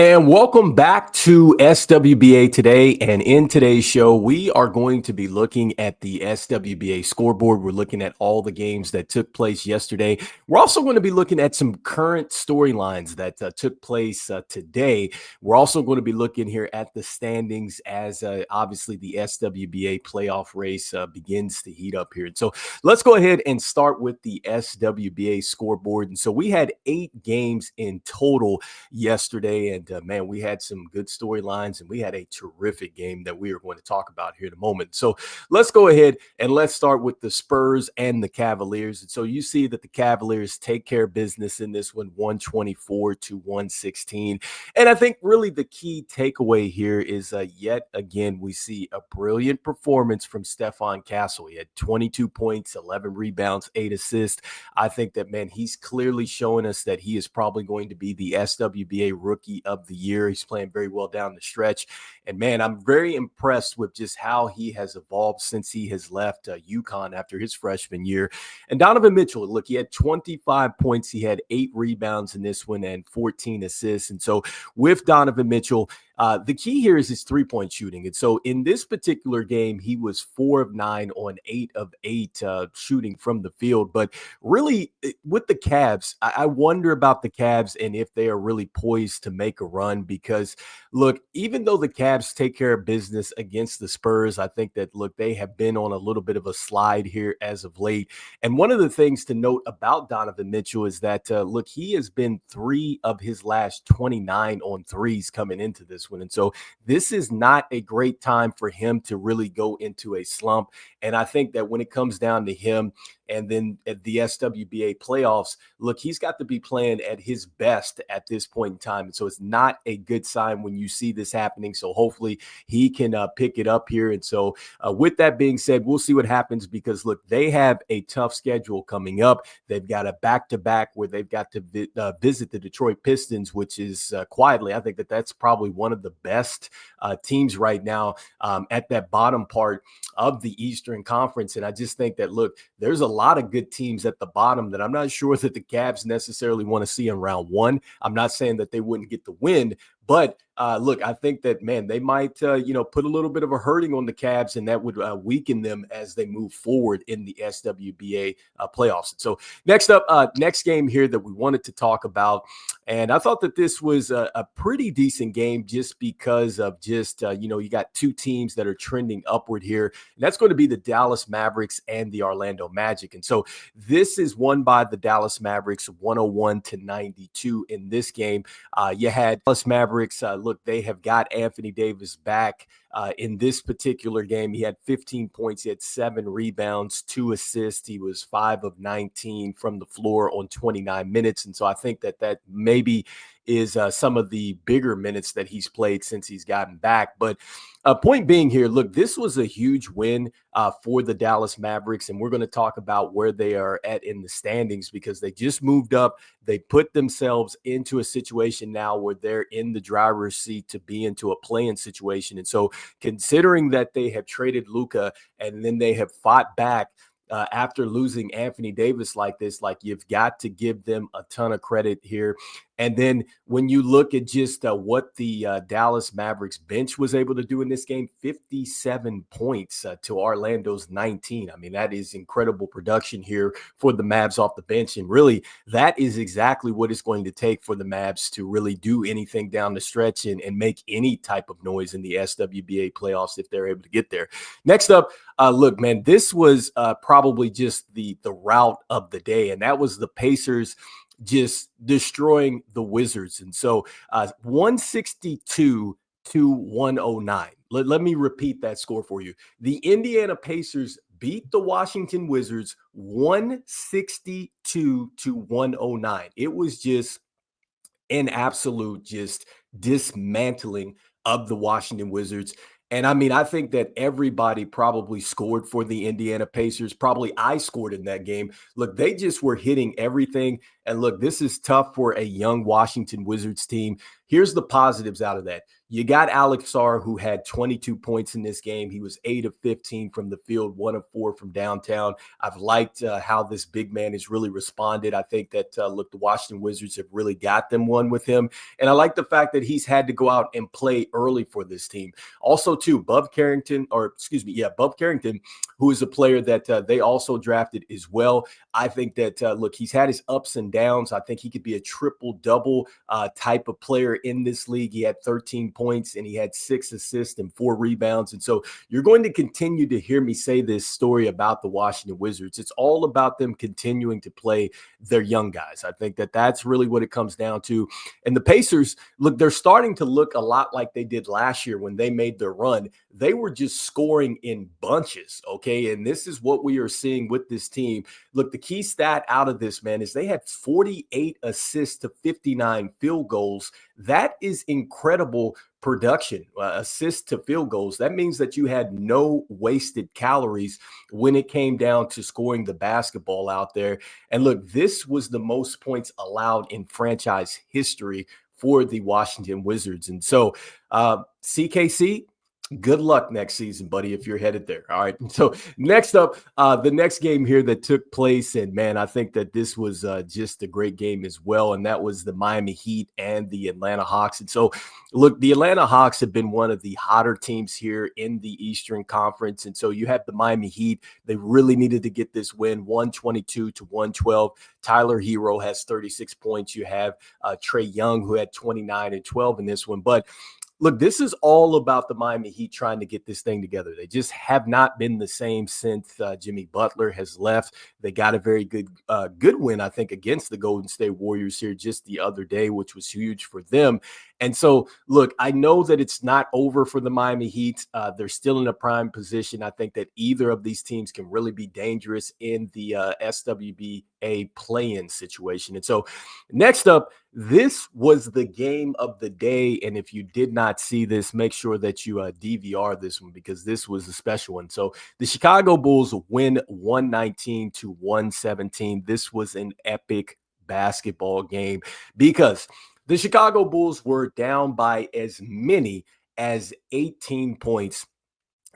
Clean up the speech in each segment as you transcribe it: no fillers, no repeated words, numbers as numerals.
And welcome back to SWBA Today. And in today's show, we are going to be looking at the SWBA scoreboard. We're looking at all the games that took place yesterday. We're also going to be looking at some current storylines that took place today. We're also going to be looking here at the standings as obviously the SWBA playoff race begins to heat up here. And so let's go ahead and start with the SWBA scoreboard. And so we had 8 games in total yesterday. And man, we had some good storylines and we had a terrific game that we are going to talk about here in a moment. So let's go ahead and let's start with the Spurs and the Cavaliers. And so you see that the Cavaliers take care of business in this one, 124-116. And I think really the key takeaway here is yet again, we see a brilliant performance from Stephon Castle. He had 22 points, 11 rebounds, 8 assists. I think that, man, he's clearly showing us that he is probably going to be the SWBA Rookie of the Year. He's playing very well down the stretch. And man, I'm very impressed with just how he has evolved since he has left UConn after his freshman year. And Donovan Mitchell, look, he had 25 points. He had 8 rebounds in this one and 14 assists. And so with Donovan Mitchell, the key here is his three-point shooting. And so in this particular game, he was 4 of 9 on 8 of 8 shooting from the field. But really, with the Cavs, I wonder about the Cavs and if they are really poised to make a run. Because, look, even though the Cavs take care of business against the Spurs, I think that, look, they have been on a little bit of a slide here as of late. And one of the things to note about Donovan Mitchell is that, look, he has been 3 of his last 29 on threes coming into this one. And so this is not a great time for him to really go into a slump. And I think that when it comes down to him and then at the SWBA playoffs, look, he's got to be playing at his best at this point in time. And so it's not a good sign when you see this happening. So hopefully he can pick it up here. And so with that being said, we'll see what happens because, look, they have a tough schedule coming up. They've got a back-to-back where they've got to visit the Detroit Pistons, which is quietly, I think that that's probably one of the best teams right now at that bottom part of the Eastern Conference. And I just think that, look, there's a lot of good teams at the bottom that I'm not sure that the Cavs necessarily want to see in round 1. I'm not saying that they wouldn't get the win, but look, I think that, man, they might, put a little bit of a hurting on the Cavs, and that would weaken them as they move forward in the SWBA playoffs. So next up, next game here that we wanted to talk about, and I thought that this was a pretty decent game just because of just, you got 2 teams that are trending upward here, and that's going to be the Dallas Mavericks and the Orlando Magic. And so this is won by the Dallas Mavericks 101-92 in this game. You had Dallas Mavericks, look, they have got Anthony Davis back in this particular game. He had 15 points. He had 7 rebounds, 2 assists. He was 5 of 19 from the floor on 29 minutes. And so I think that maybe is some of the bigger minutes that he's played since he's gotten back. But point being here, look, this was a huge win for the Dallas Mavericks, and we're going to talk about where they are at in the standings because they just moved up. They put themselves into a situation now where they're in the driver's seat to be into a play-in situation. And so considering that they have traded Luka and then they have fought back after losing Anthony Davis like this, like, you've got to give them a ton of credit here. And then when you look at just what the Dallas Mavericks bench was able to do in this game, 57 points to Orlando's 19. I mean, that is incredible production here for the Mavs off the bench. And really, that is exactly what it's going to take for the Mavs to really do anything down the stretch and make any type of noise in the SWBA playoffs if they're able to get there. Next up, look, man, this was probably just the route of the day, and that was the Pacers just destroying the Wizards. And so 162-109. Let me repeat that score for you. The Indiana Pacers beat the Washington Wizards 162-109. It was just an absolute just dismantling of the Washington Wizards. And I mean, I think that everybody probably scored for the Indiana Pacers. Probably I scored in that game. Look, they just were hitting everything. And look, this is tough for a young Washington Wizards team. Here's the positives out of that. You got Alex Sarr, who had 22 points in this game. He was 8 of 15 from the field, 1 of 4 from downtown. I've liked how this big man has really responded. I think that, look, the Washington Wizards have really got them one with him. And I like the fact that he's had to go out and play early for this team. Also, too, Bub Carrington, who is a player that they also drafted as well. I think that, look, he's had his ups and downs. I think he could be a triple-double type of player in this league. He had 13 points and he had 6 assists and 4 rebounds. And so you're going to continue to hear me say this story about the Washington Wizards. It's all about them continuing to play their young guys. I think that that's really what it comes down to. And the Pacers, look, they're starting to look a lot like they did last year when they made their run. They were just scoring in bunches, okay? And this is what we are seeing with this team. Look, the key stat out of this, man, is they had 48 assists to 59 field goals. That is incredible production, assists to field goals. That means that you had no wasted calories when it came down to scoring the basketball out there. And look, this was the most points allowed in franchise history for the Washington Wizards. And so CKC, good luck next season, buddy, if you're headed there. All right. So next up, the next game here that took place, and man, I think that this was just a great game as well, and that was the Miami Heat and the Atlanta Hawks. And so, look, the Atlanta Hawks have been one of the hotter teams here in the Eastern Conference, and so you have the Miami Heat. They really needed to get this win, 122 to 112. Tyler Hero has 36 points. You have Trae Young, who had 29 and 12 in this one, but look, this is all about the Miami Heat trying to get this thing together. They just have not been the same since Jimmy Butler has left. They got a very good win, I think, against the Golden State Warriors here just the other day, which was huge for them. And so, look, I know that it's not over for the Miami Heat. They're still in a prime position. I think that either of these teams can really be dangerous in the SWBA play-in situation. And so next up, this was the game of the day. And if you did not see this, make sure that you DVR this one because this was a special one. So the Chicago Bulls win 119 to 117. This was an epic basketball game because the Chicago Bulls were down by as many as 18 points.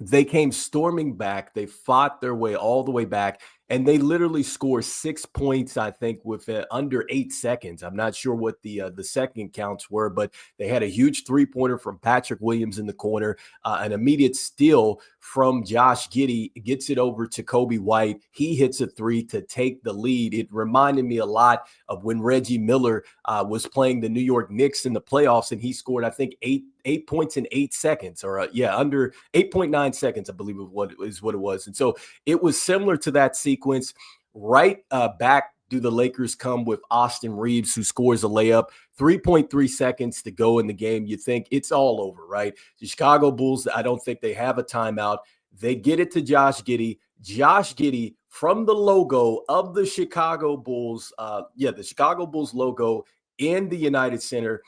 They came storming back. They fought their way all the way back, and they literally scored 6 points, I think, with under 8 seconds. I'm not sure what the second counts were, but they had a huge three-pointer from Patrick Williams in the corner, an immediate steal from Josh Giddey, gets it over to Kobe White. He hits a three to take the lead. It reminded me a lot of when Reggie Miller was playing the New York Knicks in the playoffs, and he scored, I think, 8 points in 8 seconds, or under 8.9 seconds, I believe is what it was. And so it was similar to that sequence. Right back do the Lakers come with Austin Reeves, who scores a layup. 3.3 seconds to go in the game. You think it's all over, right? The Chicago Bulls, I don't think they have a timeout. They get it to Josh Giddey. Josh Giddey, from the logo of the Chicago Bulls, the Chicago Bulls logo in the United Center,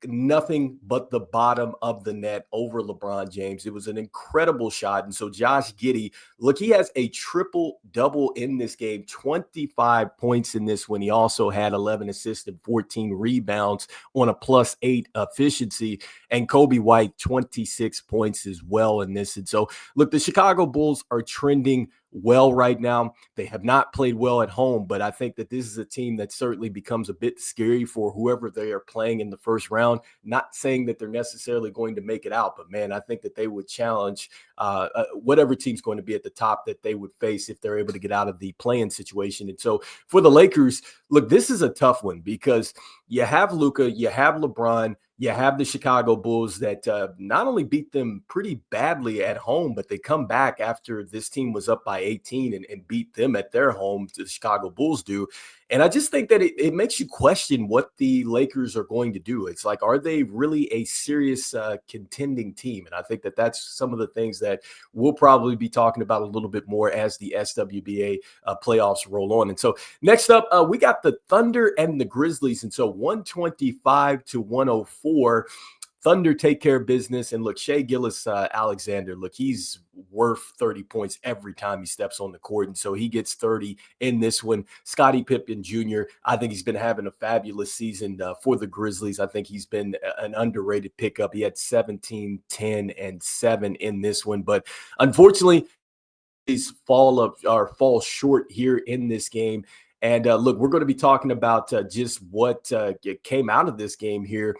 nothing but the bottom of the net over LeBron James. It was an incredible shot. And so Josh Giddey, look, he has a triple-double in this game, 25 points in this one. He also had 11 assists and 14 rebounds on a +8 efficiency. And Kobe White, 26 points as well in this. And so, look, the Chicago Bulls are trending well right now. They have not played well at home, but I think that this is a team that certainly becomes a bit scary for whoever they are playing in the first round. Not saying that they're necessarily going to make it out, but man, I think that they would challenge whatever team's going to be at the top that they would face if they're able to get out of the play-in situation. And so for the Lakers, look, this is a tough one because you have Luka, you have LeBron, you have the Chicago Bulls that not only beat them pretty badly at home, but they come back after this team was up by 18 and beat them at their home, the Chicago Bulls do. And I just think that it makes you question what the Lakers are going to do. It's like, are they really a serious contending team? And I think that that's some of the things that we'll probably be talking about a little bit more as the SWBA playoffs roll on. And so next up, we got the Thunder and the Grizzlies. And so 125 to 104. Thunder take care of business. And look, Shea Gillis Alexander, look, he's worth 30 points every time he steps on the court. And so he gets 30 in this one. Scottie Pippen Jr., I think he's been having a fabulous season for the Grizzlies. I think he's been an underrated pickup. He had 17, 10, and 7 in this one. But unfortunately, fall short here in this game. And look, we're going to be talking about just what came out of this game here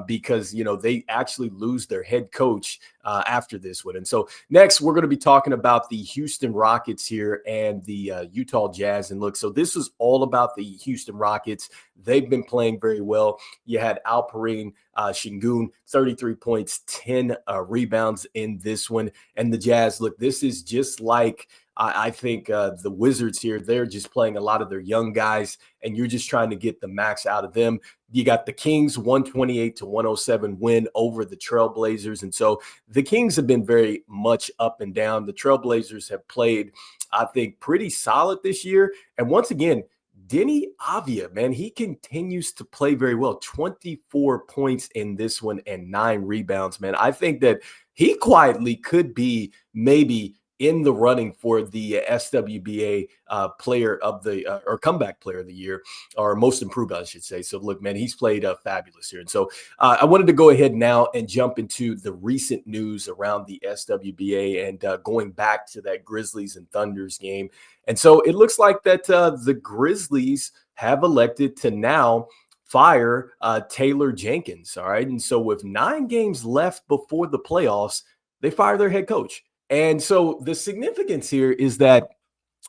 because, they actually lose their head coach after this one. And so next, we're going to be talking about the Houston Rockets here and the Utah Jazz. And look, so this is all about the Houston Rockets. They've been playing very well. You had Alperen Şengün, 33 points, 10 rebounds in this one. And the Jazz, look, this is just like I think the Wizards here, they're just playing a lot of their young guys, and you're just trying to get the max out of them. You got the Kings 128-107 win over the Trailblazers. And so the Kings have been very much up and down. The Trailblazers have played, I think, pretty solid this year. And once again, Denny Avia, man, he continues to play very well. 24 points in this one and 9 rebounds, man. I think that he quietly could be maybe in the running for the SWBA player of the or comeback player of the year, or most improved, I should say. So look, man, he's played fabulous here. And so I wanted to go ahead now and jump into the recent news around the SWBA and going back to that Grizzlies and Thunders game. And so it looks like that the Grizzlies have elected to now fire Taylor Jenkins. All right. And so with 9 games left before the playoffs, they fire their head coach. And so the significance here is that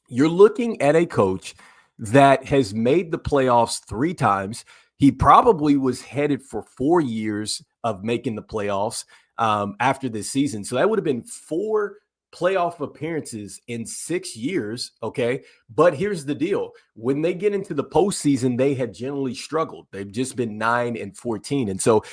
you're looking at a coach that has made the playoffs 3 times. He probably was headed for 4 years of making the playoffs after this season. So that would have been 4 playoff appearances in 6 years. Okay. But here's the deal. When they get into the postseason, they have generally struggled. They've just been 9-14. And so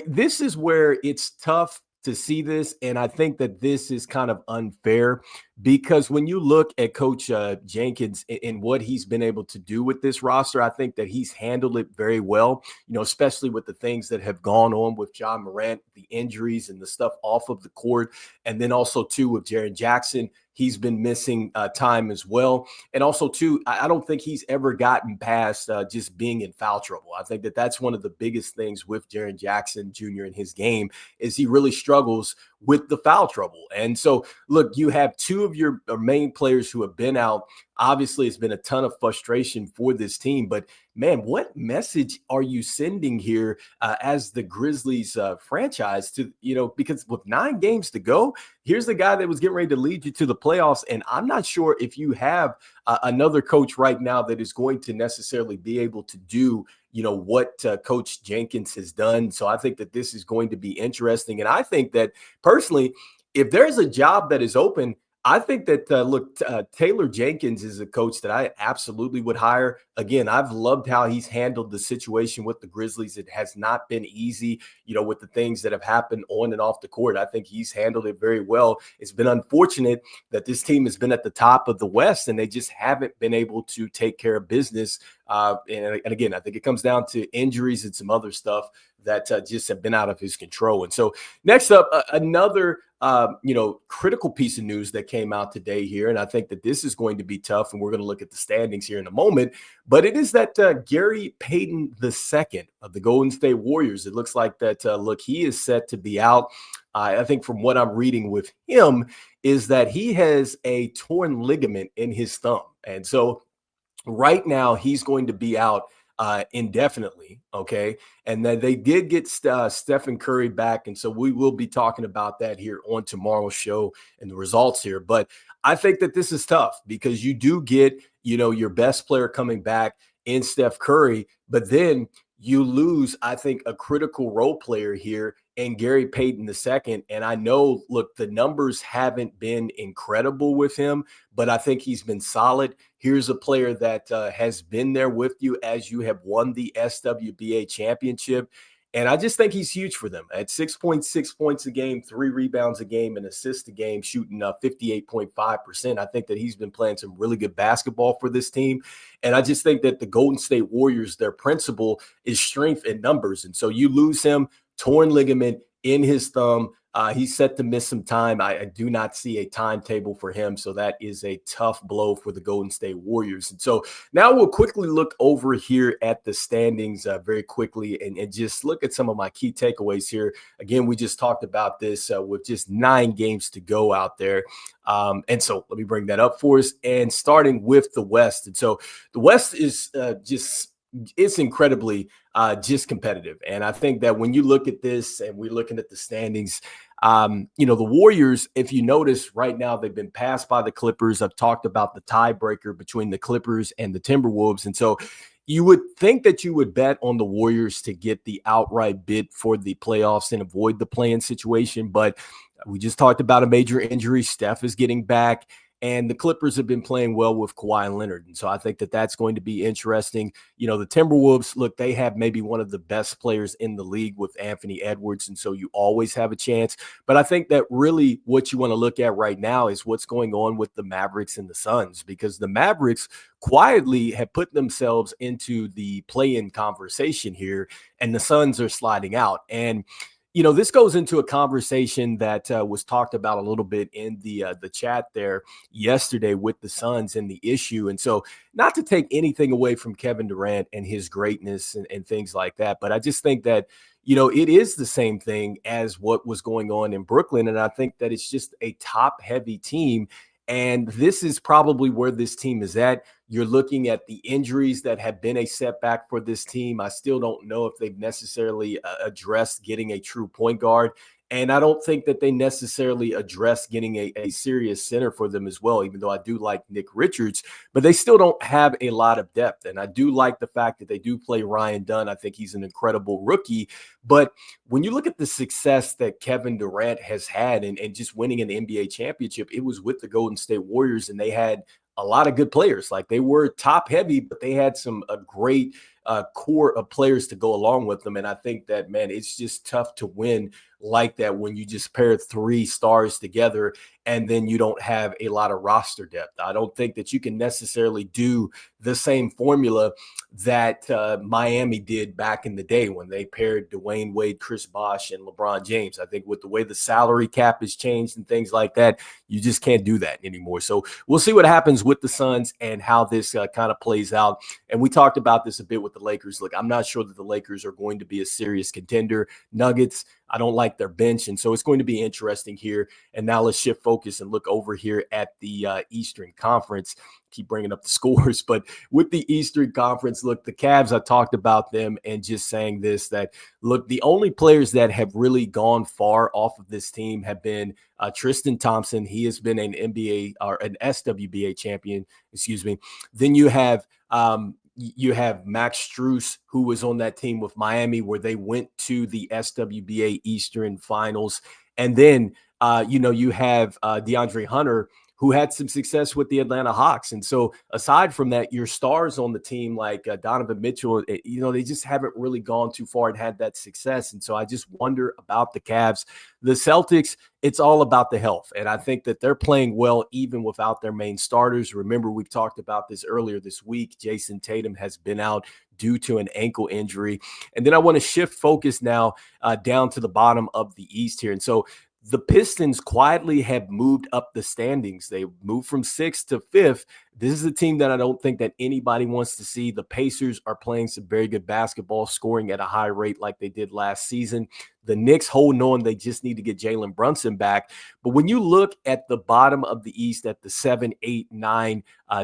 this is where it's tough to see this. And I think that this is kind of unfair because when you look at Coach Jenkins and what he's been able to do with this roster, I think that he's handled it very well, especially with the things that have gone on with John Morant, the injuries and the stuff off of the court. And then also too with Jaren Jackson, he's been missing time as well. And also too, I don't think he's ever gotten past just being in foul trouble. I think that that's one of the biggest things with Jaren Jackson Jr. in his game is he really struggles with the foul trouble. And so, look, you have 2 of your main players who have been out. Obviously, it's been a ton of frustration for this team. But, man, what message are you sending here as the Grizzlies franchise to, because with 9 games to go, here's the guy that was getting ready to lead you to the playoffs. And I'm not sure if you have another coach right now that is going to necessarily be able to do what Coach Jenkins has done. So I think that this is going to be interesting. And I think that personally, if there's a job that is open, I think that, Taylor Jenkins is a coach that I absolutely would hire. Again, I've loved how he's handled the situation with the Grizzlies. It has not been easy, with the things that have happened on and off the court. I think he's handled it very well. It's been unfortunate that this team has been at the top of the West and they just haven't been able to take care of business. And again, I think it comes down to injuries and some other stuff that just have been out of his control. And so next up, another critical piece of news that came out today here. And I think that this is going to be tough. And we're going to look at the standings here in a moment. But it is that Gary Payton II of the Golden State Warriors. It looks like that, he is set to be out. I think from what I'm reading with him is that he has a torn ligament in his thumb. And so right now he's going to be out indefinitely. Okay. And then they did get Stephen Curry back. And so we will be talking about that here on tomorrow's show and the results here. But I think that this is tough because you do get, your best player coming back in Steph Curry, but then you lose, I think, a critical role player here in Gary Payton II. And I know, look, the numbers haven't been incredible with him, but I think he's been solid. Here's a player that has been there with you as you have won the SWBA championship. And I just think he's huge for them at 6.6 points a game, 3 rebounds a game, and assists a game, shooting 58.5%. I think that he's been playing some really good basketball for this team. And I just think that the Golden State Warriors, their principle is strength in numbers. And so you lose him, torn ligament in his thumb. He's set to miss some time. I do not see a timetable for him. So that is a tough blow for the Golden State Warriors. And so now we'll quickly look over here at the standings very quickly and just look at some of my key takeaways here. Again, we just talked about this with just 9 games to go out there. And so let me bring that up for us. And starting with the West. And so the West is it's incredibly just competitive. And I think that when you look at this and we're looking at the standings, the Warriors, if you notice right now, they've been passed by the Clippers. I've talked about the tiebreaker between the Clippers and the Timberwolves. And so you would think that you would bet on the Warriors to get the outright bid for the playoffs and avoid the play-in situation. But we just talked about a major injury. Steph is getting back. And the Clippers have been playing well with Kawhi Leonard. And so I think that that's going to be interesting. The Timberwolves, look, they have maybe one of the best players in the league with Anthony Edwards. And so you always have a chance. But I think that really what you want to look at right now is what's going on with the Mavericks and the Suns, because the Mavericks quietly have put themselves into the play-in conversation here, and the Suns are sliding out. And this goes into a conversation that was talked about a little bit in the chat there yesterday with the Suns and the issue. And so not to take anything away from Kevin Durant and his greatness and things like that, but I just think that, it is the same thing as what was going on in Brooklyn. And I think that it's just a top-heavy team. And this is probably where this team is at. You're looking at the injuries that have been a setback for this team. I still don't know if they've necessarily addressed getting a true point guard. And I don't think that they necessarily address getting a serious center for them as well, even though I do like Nick Richards. But they still don't have a lot of depth. And I do like the fact that they do play Ryan Dunn. I think he's an incredible rookie. But when you look at the success that Kevin Durant has had and just winning an NBA championship, it was with the Golden State Warriors, and they had a lot of good players. Like, they were top heavy, but they had a great core of players to go along with them. And I think that, man, it's just tough to win like that when you just pair 3 stars together and then you don't have a lot of roster depth. I don't think that you can necessarily do the same formula that Miami did back in the day when they paired Dwayne Wade, Chris Bosh, and LeBron James. I think with the way the salary cap has changed and things like that, you just can't do that anymore. So we'll see what happens with the Suns and how this kind of plays out. And we talked about this a bit with the Lakers. Look, I'm not sure that the Lakers are going to be a serious contender. Nuggets, I don't like their bench. And so it's going to be interesting here. And now let's shift focus and look over here at the Eastern Conference. Keep bringing up the scores, but with the Eastern Conference, look, the Cavs, I talked about them and just saying this, that look, the only players that have really gone far off of this team have been Tristan Thompson. He has been an NBA or an SWBA champion, excuse me. Then you have Max Strus, who was on that team with Miami where they went to the SWBA Eastern Finals. And then, you have DeAndre Hunter, who had some success with the Atlanta Hawks. And so aside from that, your stars on the team like Donovan Mitchell, they just haven't really gone too far and had that success. And so I just wonder about the Cavs. The Celtics, it's all about the health. And I think that they're playing well even without their main starters. Remember, we talked about this earlier this week. Jason Tatum has been out due to an ankle injury. And then I want to shift focus now down to the bottom of the East here. And so the Pistons quietly have moved up the standings. They moved from 6th to 5th. This is a team that I don't think that anybody wants to see. The Pacers are playing some very good basketball, scoring at a high rate like they did last season. The Knicks holding on. They just need to get Jalen Brunson back. But when you look at the bottom of the East at the 7, 8, 9,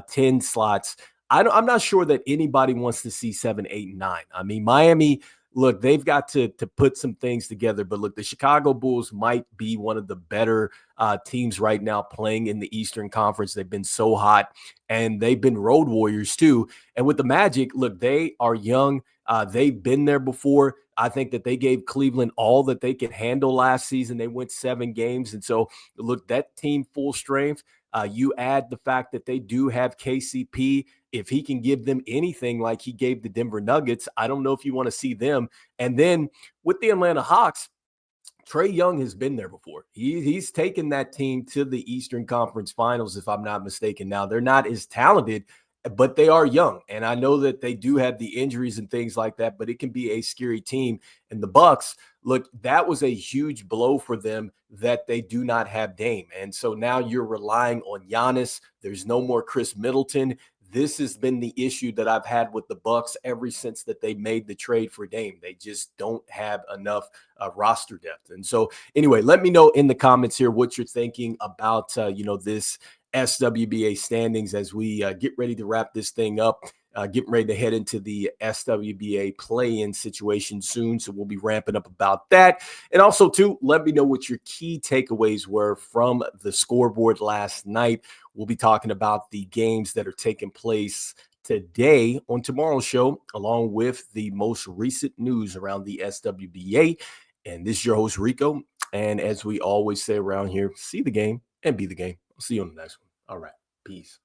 10 slots, I'm not sure that anybody wants to see 7, 8, and 9. I mean, Miami, look, they've got to put some things together. But look, the Chicago Bulls might be one of the better teams right now playing in the Eastern Conference. They've been so hot, and they've been road warriors too. And with the Magic, look, they are young. They've been there before. I think that they gave Cleveland all that they could handle last season. They went 7 games. And so, look, that team full strength. You add the fact that they do have KCP. If he can give them anything like he gave the Denver Nuggets, I don't know if you want to see them. And then with the Atlanta Hawks, Trae Young has been there before. He's taken that team to the Eastern Conference Finals, if I'm not mistaken. Now, they're not as talented but they are young, and I know that they do have the injuries and things like that, but it can be a scary team. And the Bucks, look, that was a huge blow for them that they do not have Dame. And so now you're relying on Giannis. There's no more Chris Middleton. This has been the issue that I've had with the Bucks ever since that they made the trade for Dame. They just don't have enough roster depth. And so anyway, let me know in the comments here what you're thinking about this SWBA standings as we get ready to wrap this thing up. Getting ready to head into the SWBA play-in situation soon, so we'll be ramping up about that. And also, too, let me know what your key takeaways were from the scoreboard last night. We'll be talking about the games that are taking place today on tomorrow's show, along with the most recent news around the SWBA. And this is your host, Rico. And as we always say around here, see the game and be the game. I'll see you on the next one. All right. Peace.